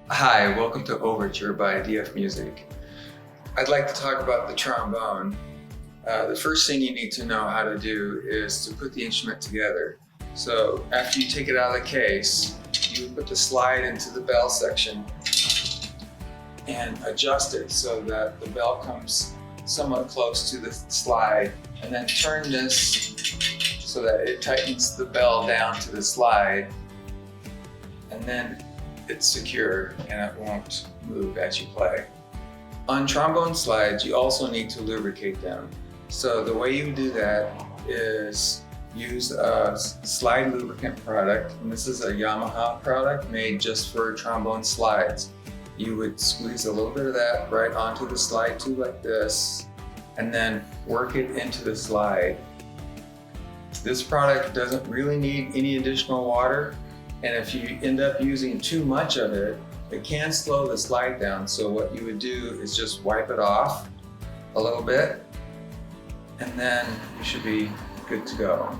Hi, welcome to Overture by DF Music. I'd like to talk about the trombone. The first thing you need to know how to do is to put the instrument together. So after you take it out of the case, you put the slide into the bell section and adjust it so that the bell comes somewhat close to the slide, and then turn this so that it tightens the bell down to the slide, and then it's secure and it won't move as you play. On trombone slides, you also need to lubricate them. So the way you do that is use a slide lubricant product, and this is a Yamaha product made just for trombone slides. You would squeeze a little bit of that right onto the slide tube like this, and then work it into the slide. This product doesn't really need any additional water, and if you end up using too much of it, it can slow the slide down. So what you would do is just wipe it off a little bit, and then you should be good to go.